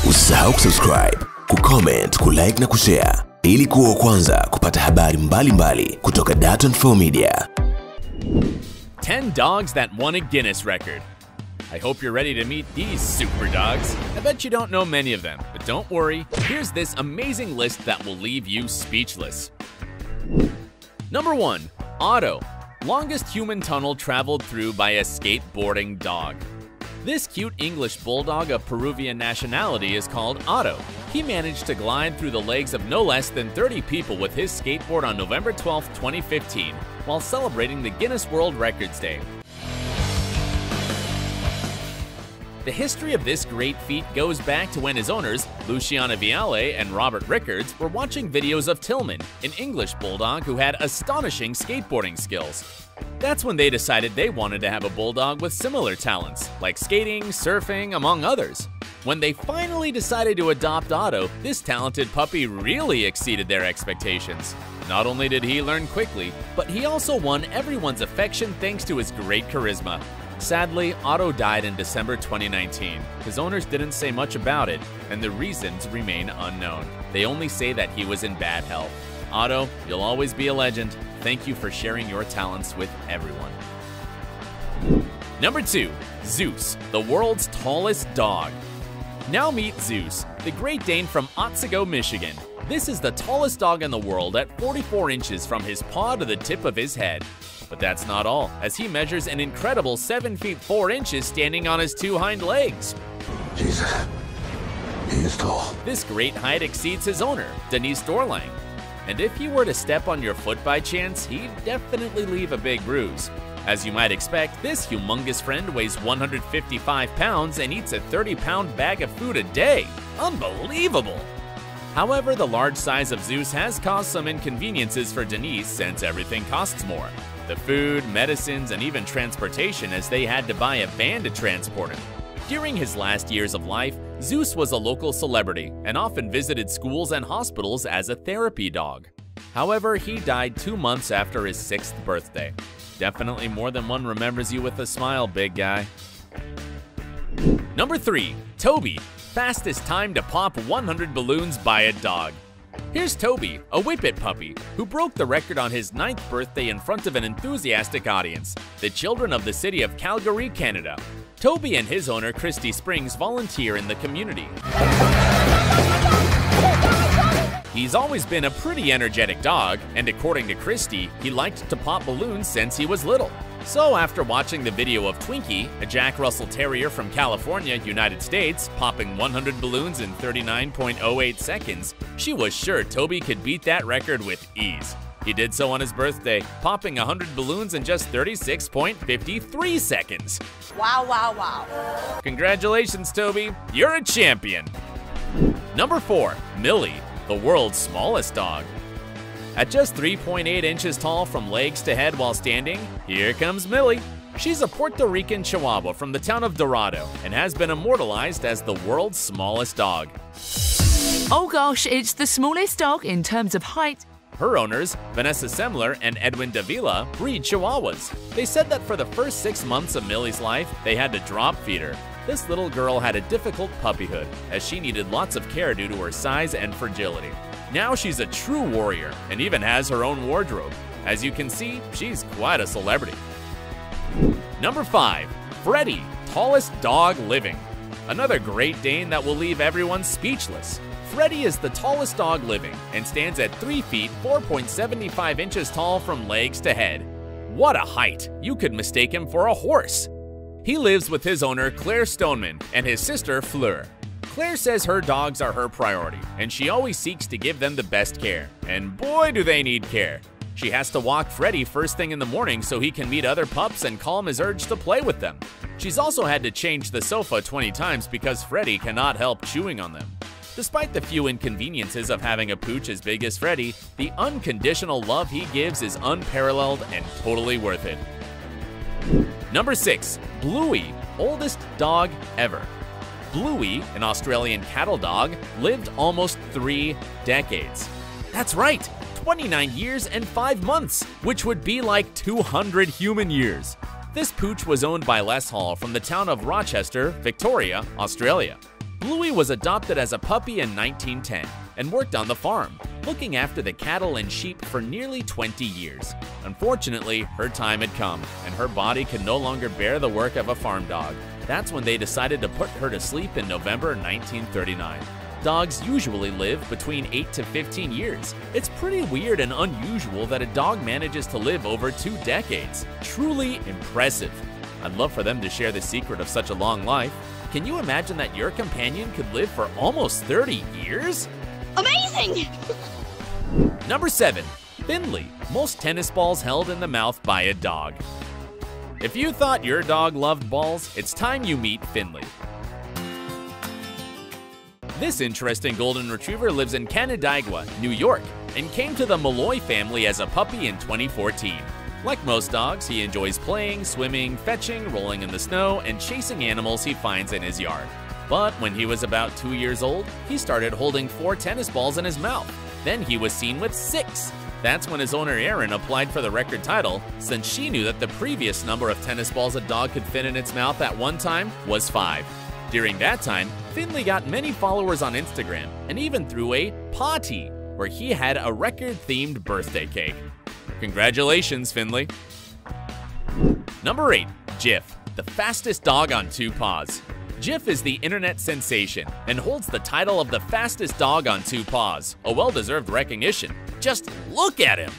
Usisahau kusubscribe, kucomment, kulike na kushare ili kuwa wa kwanza kupata habari mbalimbali kutoka Dar24 Media. 10 dogs that won a Guinness record. I hope you're ready to meet these super dogs. I bet you don't know many of them, but don't worry. Here's this amazing list that will leave you speechless. Number 1. Otto. Longest human tunnel traveled through by a skateboarding dog. This cute English bulldog of Peruvian nationality is called Otto. He managed to glide through the legs of no less than 30 people with his skateboard on November 12, 2015, while celebrating the Guinness World Records Day. The history of this great feat goes back to when his owners, Luciana Viale and Robert Rickards, were watching videos of Tillman, an English bulldog who had astonishing skateboarding skills. That's when they decided they wanted to have a bulldog with similar talents, like skating, surfing, among others. When they finally decided to adopt Otto, this talented puppy really exceeded their expectations. Not only did he learn quickly, but he also won everyone's affection thanks to his great charisma. Sadly, Otto died in December 2019. His owners didn't say much about it, and the reasons remain unknown. They only say that he was in bad health. Otto, you'll always be a legend. Thank you for sharing your talents with everyone. Number 2. Zeus, the world's tallest dog. Now meet Zeus, the Great Dane from Otsego, Michigan. This is the tallest dog in the world at 44 inches from his paw to the tip of his head. But that's not all, as he measures an incredible 7 feet 4 inches standing on his 2 hind legs. Jesus, he is tall. This great height exceeds his owner, Denise Dorlang. And if he were to step on your foot by chance, he'd definitely leave a big bruise. As you might expect, this humongous friend weighs 155 pounds and eats a 30-pound bag of food a day. Unbelievable! However, the large size of Zeus has caused some inconveniences for Denise since everything costs more. The food, medicines, and even transportation, as they had to buy a van to transport him. During his last years of life, Zeus was a local celebrity and often visited schools and hospitals as a therapy dog. However, he died 2 months after his 6th birthday. Definitely more than one remembers you with a smile, big guy. Number 3. Toby, fastest time to pop 100 balloons by a dog. Here's Toby, a Whippet puppy, who broke the record on his 9th birthday in front of an enthusiastic audience, the children of the city of Calgary, Canada. Toby and his owner, Christy Springs, volunteer in the community. He's always been a pretty energetic dog, and according to Christy, he liked to pop balloons since he was little. So after watching the video of Twinkie, a Jack Russell Terrier from California, United States, popping 100 balloons in 39.08 seconds, she was sure Toby could beat that record with ease. He did so on his birthday, popping 100 balloons in just 36.53 seconds. Wow, wow, wow. Congratulations, Toby. You're a champion. Number 4. Millie, the world's smallest dog. At just 3.8 inches tall from legs to head while standing, here comes Millie. She's a Puerto Rican Chihuahua from the town of Dorado and has been immortalized as the world's smallest dog. Oh gosh, it's the smallest dog in terms of height. Her owners, Vanessa Semler and Edwin Davila, breed Chihuahuas. They said that for the first 6 months of Millie's life, they had to drop feed her. This little girl had a difficult puppyhood, as she needed lots of care due to her size and fragility. Now she's a true warrior and even has her own wardrobe. As you can see, she's quite a celebrity. Number 5. Freddie, tallest dog living. Another Great Dane that will leave everyone speechless. Freddie is the tallest dog living and stands at 3 feet 4.75 inches tall from legs to head. What a height! You could mistake him for a horse. He lives with his owner Claire Stoneman and his sister Fleur. Claire says her dogs are her priority, and she always seeks to give them the best care. And boy, do they need care. She has to walk Freddie first thing in the morning so he can meet other pups and calm his urge to play with them. She's also had to change the sofa 20 times because Freddie cannot help chewing on them. Despite the few inconveniences of having a pooch as big as Freddie, the unconditional love he gives is unparalleled and totally worth it. Number 6. Bluey, oldest dog ever. Bluey, an Australian cattle dog, lived almost 3 decades. That's right, 29 years and 5 months, which would be like 200 human years. This pooch was owned by Les Hall from the town of Rochester, Victoria, Australia. Bluey was adopted as a puppy in 1910 and worked on the farm, looking after the cattle and sheep for nearly 20 years. Unfortunately, her time had come, and her body could no longer bear the work of a farm dog. That's when they decided to put her to sleep in November 1939. Dogs usually live between 8 to 15 years. It's pretty weird and unusual that a dog manages to live over 2 decades. Truly impressive. I'd love for them to share the secret of such a long life. Can you imagine that your companion could live for almost 30 years? Amazing! Number 7. Finley, most tennis balls held in the mouth by a dog. If you thought your dog loved balls, it's time you meet Finley. This interesting golden retriever lives in Canandaigua, New York, and came to the Malloy family as a puppy in 2014. Like most dogs, he enjoys playing, swimming, fetching, rolling in the snow, and chasing animals he finds in his yard. But when he was about 2 years old, he started holding 4 tennis balls in his mouth. Then he was seen with 6. That's when his owner Erin applied for the record title, since she knew that the previous number of tennis balls a dog could fit in its mouth at one time was 5. During that time, Finley got many followers on Instagram and even threw a party where he had a record-themed birthday cake. Congratulations, Finley. Number 8. Jif, the fastest dog on 2 paws. Jif is the internet sensation and holds the title of the fastest dog on 2 paws, a well-deserved recognition. Just look at him!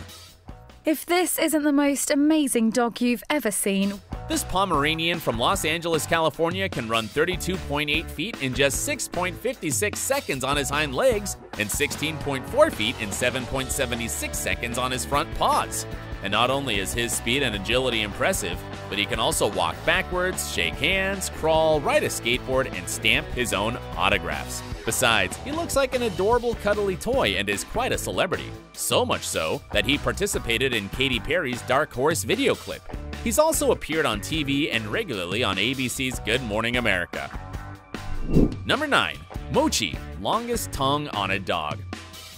If this isn't the most amazing dog you've ever seen. This Pomeranian from Los Angeles, California can run 32.8 feet in just 6.56 seconds on his hind legs and 16.4 feet in 7.76 seconds on his front paws. And not only is his speed and agility impressive, but he can also walk backwards, shake hands, crawl, ride a skateboard, and stamp his own autographs. Besides, he looks like an adorable cuddly toy and is quite a celebrity. So much so that he participated in Katy Perry's Dark Horse video clip. He's also appeared on TV and regularly on ABC's Good Morning America. Number 9. Mochi, longest tongue on a dog.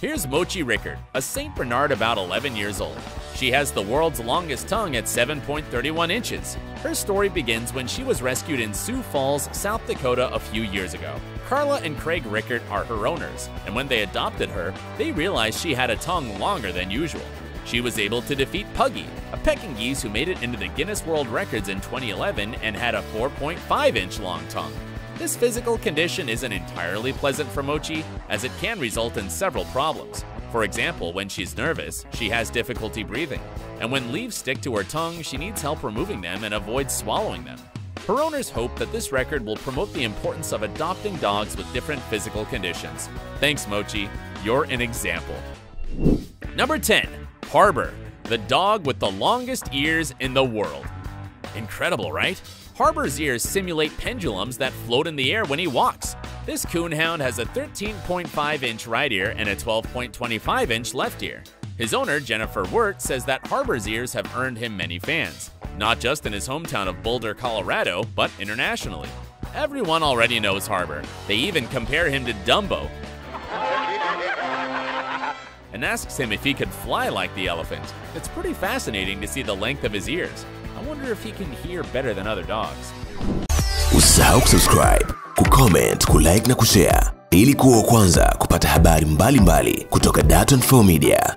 Here's Mochi Rickard, a St. Bernard about 11 years old. She has the world's longest tongue at 7.31 inches. Her story begins when she was rescued in Sioux Falls, South Dakota a few years ago. Carla and Craig Rickard are her owners, and when they adopted her, they realized she had a tongue longer than usual. She was able to defeat Puggy, a Pekingese who made it into the Guinness World Records in 2011 and had a 4.5-inch long tongue. This physical condition isn't entirely pleasant for Mochi, as it can result in several problems. For example, when she's nervous, she has difficulty breathing, and when leaves stick to her tongue, she needs help removing them and avoids swallowing them. Her owners hope that this record will promote the importance of adopting dogs with different physical conditions. Thanks, Mochi. You're an example. Number 10. Harbor, the dog with the longest ears in the world. Incredible, right? Harbor's ears simulate pendulums that float in the air when he walks. This coonhound has a 13.5-inch right ear and a 12.25-inch left ear. His owner, Jennifer Wirt, says that Harbor's ears have earned him many fans, not just in his hometown of Boulder, Colorado, but internationally. Everyone already knows Harbor. They even compare him to Dumbo and asks him if he could fly like the elephant. It's pretty fascinating to see the length of his ears. I wonder if he can hear better than other dogs. Usisahau kusubscribe, kucomment, kulike na kushare ili kuwa wa kwanza kupata habari mbalimbali kutoka Dar24 Media.